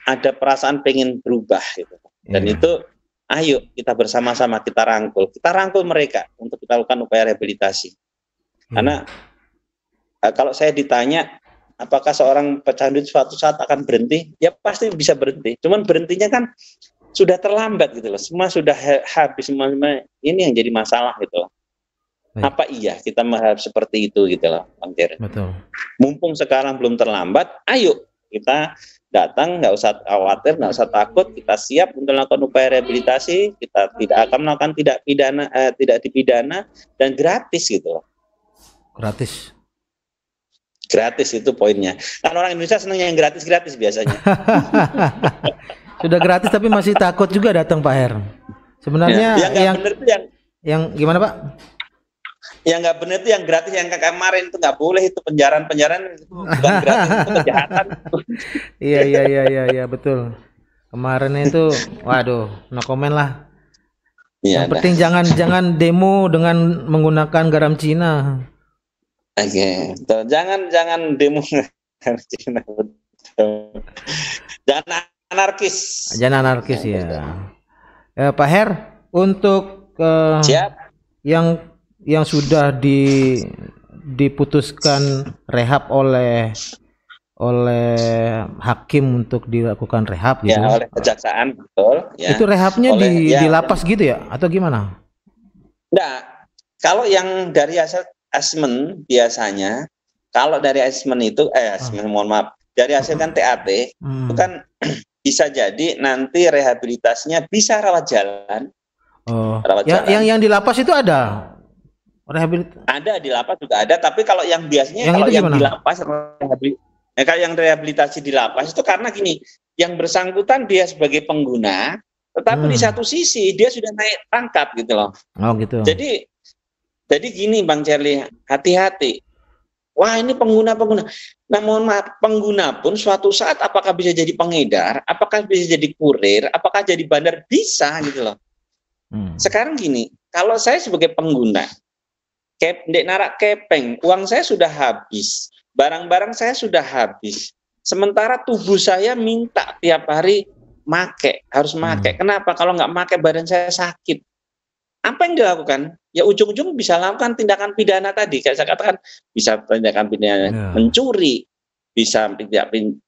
ada perasaan pengen berubah gitu. Dan itu ayo kita bersama-sama kita rangkul mereka untuk kita lakukan upaya rehabilitasi. Karena kalau saya ditanya apakah seorang pecandu suatu saat akan berhenti? Ya pasti bisa berhenti. Cuman berhentinya kan sudah terlambat gitu loh. Semua sudah habis, semua ini yang jadi masalah gitu loh. Apa iya kita mengharap seperti itu gitu loh, Bang Jer. Betul. Mumpung sekarang belum terlambat, ayo kita datang, nggak usah khawatir, nggak usah takut, kita siap untuk melakukan upaya rehabilitasi, kita tidak akan melakukan tidak dipidana dan gratis gitu loh. Gratis itu poinnya. Kan orang Indonesia senang yang gratis-gratis biasanya. Sudah gratis tapi masih takut juga datang Pak Her. Sebenarnya yang benar itu yang gimana Pak? Yang nggak benar itu yang gratis, yang kemarin itu nggak boleh, itu penjarahan itu bukan gratis, itu kejahatan. Iya betul. Kemarin itu, waduh, no comment lah. Yang penting jangan demo dengan menggunakan garam Cina. Oke, jangan demo garam Cina. Jangan anarkis. Jangan anarkis ya. Pak Her, untuk Siap. yang sudah diputuskan rehab oleh hakim untuk dilakukan rehab gitu. Ya, oleh kejaksaan, betul. Ya. Itu rehabnya di lapas gitu ya, atau gimana? Enggak. Kalau yang dari hasil asesmen biasanya, kalau dari asesmen itu, mohon maaf, dari hasil kan TAT, itu kan bisa jadi nanti rehabilitasinya bisa rawat jalan. Rawat jalan. Yang di lapas itu ada rehabilitasi? Ada di lapas juga ada, tapi kalau yang biasanya kalau yang di lapas kalau yang rehabilitasi di lapas itu karena gini, yang bersangkutan dia sebagai pengguna, tetapi di satu sisi dia sudah naik pangkat gitu loh. Oh gitu. Jadi gini Bang Charlie, hati-hati. Wah ini pengguna. Nah mohon maaf, pengguna pun suatu saat apakah bisa jadi pengedar, apakah bisa jadi kurir, apakah jadi bandar, bisa gitu loh. Sekarang gini, kalau saya sebagai pengguna, ndek narak kepeng, uang saya sudah habis, barang-barang saya sudah habis, sementara tubuh saya minta tiap hari harus make. Kenapa? Kalau nggak make badan saya sakit. Apa yang dilakukan? Ya ujung-ujung bisa lakukan tindakan pidana tadi. Kayak saya katakan, bisa tindakan pidana mencuri, bisa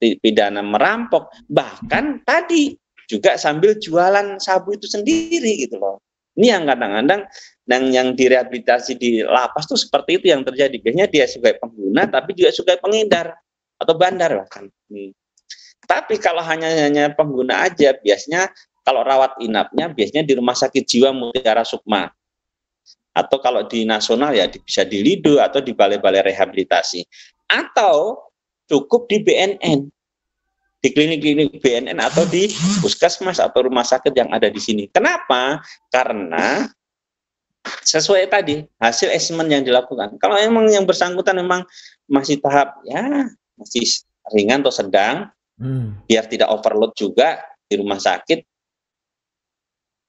pidana merampok, bahkan tadi juga sambil jualan sabu itu sendiri gitu loh. Ini yang kadang-kadang yang direhabilitasi di lapas tuh seperti itu yang terjadi. Biasanya dia sebagai pengguna tapi juga sebagai pengedar atau bandar bahkan. Tapi kalau hanya pengguna aja, biasanya kalau rawat inapnya biasanya di Rumah Sakit Jiwa Mutiara Sukma. Atau kalau di nasional ya bisa di Lido atau di balai-balai rehabilitasi. Atau cukup di BNN. Di klinik-klinik BNN atau di puskesmas atau rumah sakit yang ada di sini. Kenapa? Karena sesuai tadi hasil asesmen yang dilakukan. Kalau memang yang bersangkutan memang masih tahap ya masih ringan atau sedang, biar tidak overload juga di rumah sakit,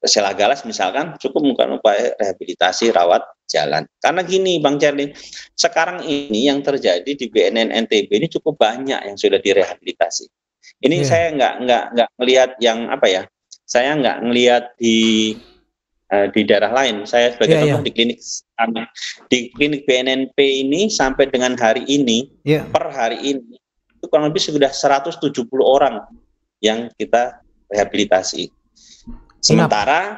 Sela Galas misalkan cukup melakukan upaya rehabilitasi rawat jalan. Karena gini Bang Charlie, sekarang ini yang terjadi di BNN NTB ini cukup banyak yang sudah direhabilitasi. Ini saya nggak ngelihat yang apa ya, saya nggak ngelihat di daerah lain. Saya sebagai contoh di klinik BNNP ini sampai dengan hari ini, per hari ini itu kurang lebih sudah 170 orang yang kita rehabilitasi. Sementara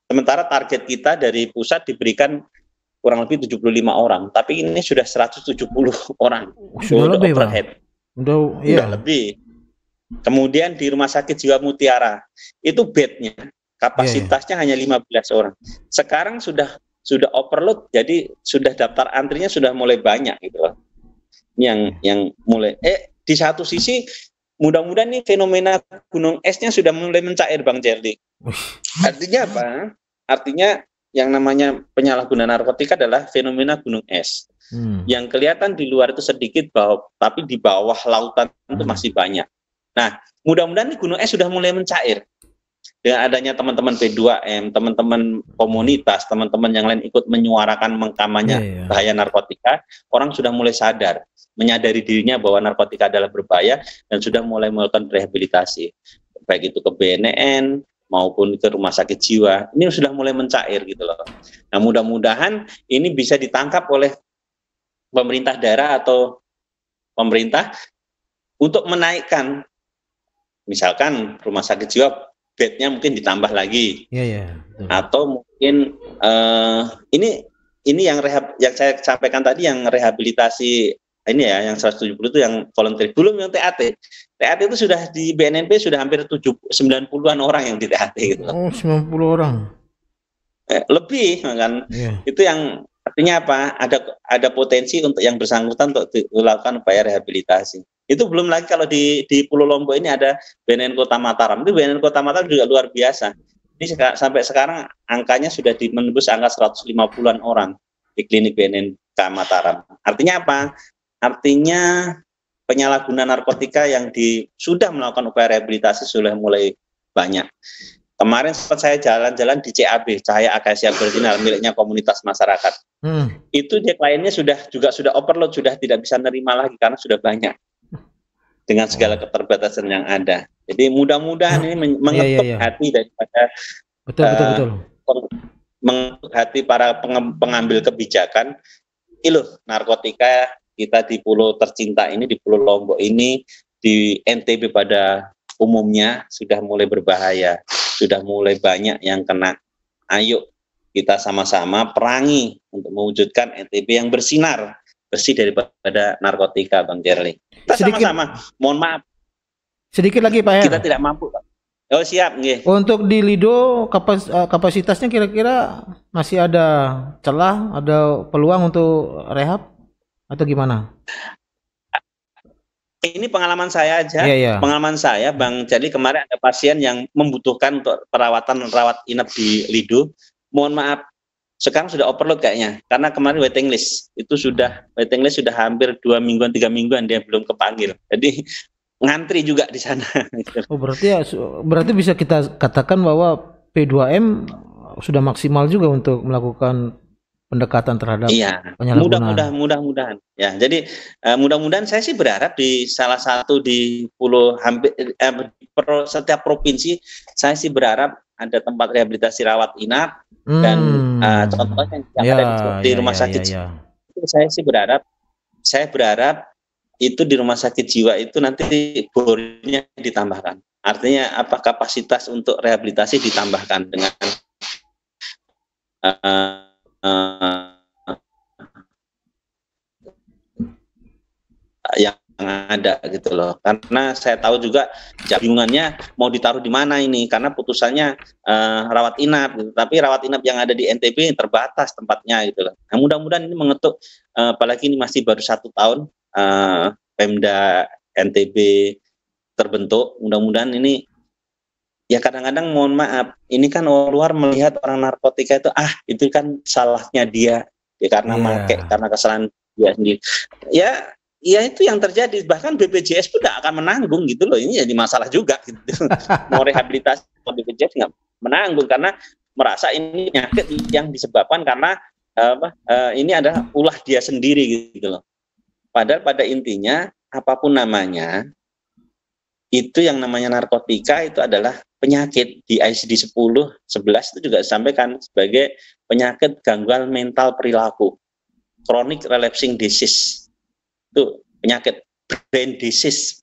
sementara target kita dari pusat diberikan kurang lebih 75 orang, tapi ini sudah 170 orang. Sudah lebih, Bang. Udah lebih. Kemudian di Rumah Sakit Jiwa Mutiara itu bednya kapasitasnya hanya 15 orang. Sekarang sudah overload, jadi sudah daftar antrinya sudah mulai banyak gitu loh. Yang mulai di satu sisi mudah-mudahan nih fenomena gunung esnya sudah mulai mencair Bang Charlie. Artinya apa? Artinya yang namanya penyalahgunaan narkotika adalah fenomena gunung es. Yang kelihatan di luar itu sedikit, tapi di bawah lautan itu masih banyak. Nah, mudah-mudahan nih gunung es sudah mulai mencair. Dengan adanya teman-teman P2M, teman-teman komunitas, teman-teman yang lain ikut menyuarakan mengkampanyekan bahaya narkotika, orang sudah mulai sadar, menyadari dirinya bahwa narkotika adalah berbahaya dan sudah mulai melakukan rehabilitasi. Baik itu ke BNN maupun ke rumah sakit jiwa. Ini sudah mulai mencair gitu loh. Nah, mudah-mudahan ini bisa ditangkap oleh pemerintah daerah atau pemerintah untuk menaikkan, misalkan rumah sakit jiwa bednya mungkin ditambah lagi, atau mungkin ini yang saya sampaikan tadi yang rehabilitasi ini ya yang 170 itu yang volunteer, belum yang TAT itu sudah di BNNP sudah hampir 90-an orang yang di TAT gitu. 90 orang. Lebih kan. Itu yang artinya apa? Ada potensi untuk yang bersangkutan untuk dilakukan upaya rehabilitasi. Itu belum lagi kalau di Pulau Lombok ini ada BNN Kota Mataram. Itu BNN Kota Mataram juga luar biasa. Ini sampai sekarang angkanya sudah menembus angka 150-an orang di klinik BNN Kota Mataram. Artinya apa? Artinya penyalahgunaan narkotika yang sudah melakukan upaya rehabilitasi sudah mulai banyak. Kemarin sempat saya jalan-jalan di CAB, Cahaya Akasia Bersinar, miliknya komunitas masyarakat. Itu dia kliennya sudah overload, sudah tidak bisa nerima lagi karena sudah banyak. dengan segala keterbatasan yang ada. Jadi mudah-mudahan ini mengetuk hati daripada betul. Mengetuk hati para pengambil kebijakan. Loh, narkotika kita di pulau tercinta ini, di Pulau Lombok ini, di NTB pada umumnya sudah mulai berbahaya, sudah mulai banyak yang kena. Ayo kita sama-sama perangi untuk mewujudkan NTB yang bersinar, bersih daripada narkotika, Bang Jerly. Kita sama-sama, mohon maaf. Sedikit lagi Pak Her. Kita tidak mampu, Pak. Oh siap, nggih. Untuk di Lido kapasitasnya kira-kira masih ada celah, ada peluang untuk rehab atau gimana? Ini pengalaman saya aja. Pengalaman saya, Bang. Jadi kemarin ada pasien yang membutuhkan untuk rawat inap di Lido. Mohon maaf, sekarang sudah overload kayaknya. Karena kemarin waiting list sudah hampir 2 mingguan, 3 mingguan dia belum kepanggil. Jadi ngantri juga di sana. Oh, berarti bisa kita katakan bahwa P2M sudah maksimal juga untuk melakukan pendekatan terhadap penyalahgunaan. Mudah-mudahan. Ya, jadi mudah-mudahan saya sih berharap di salah satu di pulau setiap provinsi saya sih berharap ada tempat rehabilitasi rawat inap dan contohnya yang ada di rumah sakit. Itu saya berharap itu di rumah sakit jiwa itu nanti bornya ditambahkan. Artinya apa, kapasitas untuk rehabilitasi ditambahkan dengan yang ada gitu loh. Karena saya tahu juga bingungannya mau ditaruh di mana ini, karena putusannya rawat inap gitu. Tapi rawat inap yang ada di NTB terbatas tempatnya gitu loh. Nah, mudah-mudahan ini mengetuk, apalagi ini masih baru 1 tahun Pemda NTB terbentuk. Mudah-mudahan ini, ya kadang-kadang mohon maaf, ini kan orang luar melihat orang narkotika itu kan salahnya dia karena make, karena kesalahan dia sendiri. Ya itu yang terjadi. Bahkan BPJS pun tidak akan menanggung gitu loh. Ini jadi masalah juga gitu. Mau rehabilitasi BPJS nggak menanggung karena merasa ini penyakit yang disebabkan karena ini adalah ulah dia sendiri gitu loh. Padahal pada intinya apapun namanya, itu yang namanya narkotika itu adalah penyakit. Di ICD 10, 11 itu juga disampaikan sebagai penyakit gangguan mental perilaku, chronic relapsing disease. Itu penyakit brain disease.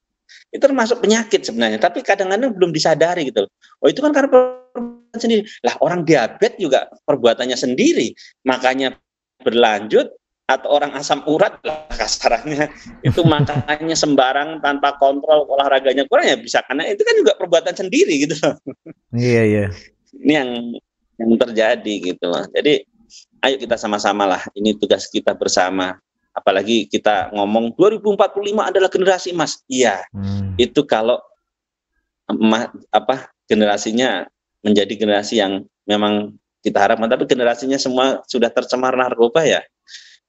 Itu termasuk penyakit sebenarnya, tapi kadang-kadang belum disadari gitu. Oh itu kan karena perbuatan sendiri. Lah orang diabetes juga perbuatannya sendiri, makanya berlanjut. Atau orang asam urat lah kasarannya itu makannya sembarang tanpa kontrol, olahraganya kurang ya bisa, karena itu kan juga perbuatan sendiri gitu loh. Iya. Ini yang terjadi gitu loh. Jadi ayo kita sama-sama lah, ini tugas kita bersama. Apalagi kita ngomong 2045 adalah generasi emas. Iya. Itu kalau generasinya menjadi generasi yang memang kita harapkan, tapi generasinya semua sudah tercemar narkoba ya.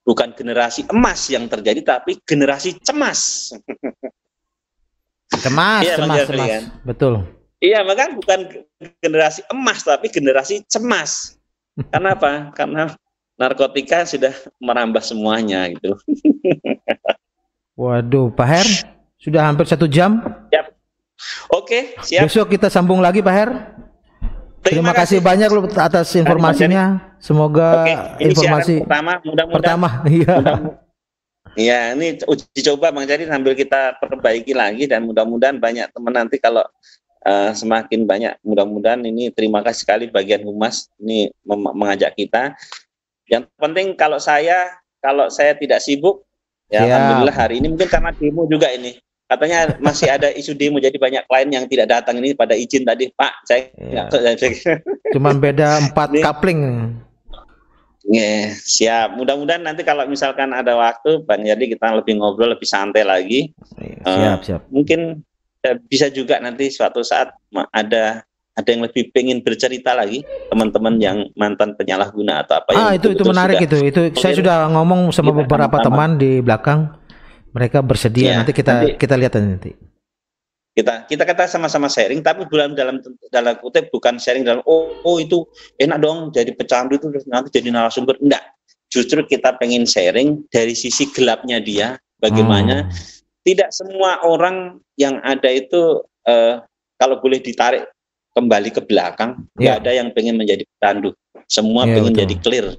Bukan generasi emas yang terjadi, tapi generasi cemas. Cemas. Betul. Iya, maka bukan generasi emas, tapi generasi cemas. Karena apa? Karena narkotika sudah merambah semuanya gitu. Waduh, Pak Her, sudah hampir 1 jam. Siap. Oke, siap. Besok kita sambung lagi, Pak Her. Terima kasih banyak loh atas informasinya. Semoga informasi pertama. Iya, ini uji coba Bang, jadi sambil kita perbaiki lagi dan mudah-mudahan banyak teman nanti kalau semakin banyak, mudah-mudahan ini terima kasih sekali bagian humas ini mengajak kita. Yang penting kalau saya tidak sibuk ya alhamdulillah hari ini mungkin karena demo juga ini. Katanya masih ada isu demo, jadi banyak klien yang tidak datang ini pada izin tadi, Pak. Cuman beda 4 kapling. Siap. Mudah-mudahan nanti kalau misalkan ada waktu, Bang, jadi kita lebih ngobrol, lebih santai lagi. Siap. Mungkin bisa juga nanti suatu saat ada yang lebih pengen bercerita lagi, teman-teman yang mantan penyalahguna atau apa. Itu menarik itu. Saya sudah ngomong sama beberapa teman di belakang. Mereka bersedia, nanti kita lihat nanti. Kita sama-sama sharing, tapi dalam kutip bukan sharing dalam itu enak dong jadi pecandu itu nanti jadi narasumber. Enggak. Justru kita pengen sharing dari sisi gelapnya dia, bagaimana tidak semua orang yang ada itu kalau boleh ditarik kembali ke belakang, nggak ada yang pengen menjadi pecandu. Semua pengen jadi clear.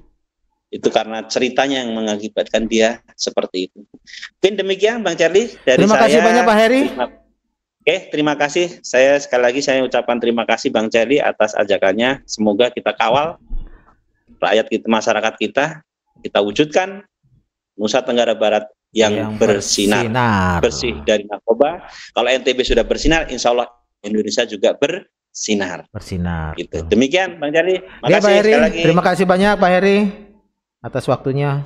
Itu karena ceritanya yang mengakibatkan dia seperti itu. Mungkin demikian Bang Charlie dari terima kasih banyak Pak Heri. Oke, terima kasih. Saya sekali lagi saya ucapkan terima kasih Bang Charlie atas ajakannya. Semoga kita kawal rakyat kita, masyarakat kita wujudkan Nusa Tenggara Barat yang bersinar, bersih dari narkoba. Kalau NTB sudah bersinar, insya Allah Indonesia juga bersinar. Gitu. Demikian Bang Charlie. Makasih Pak Heri. Sekali lagi. Terima kasih banyak Pak Heri atas waktunya.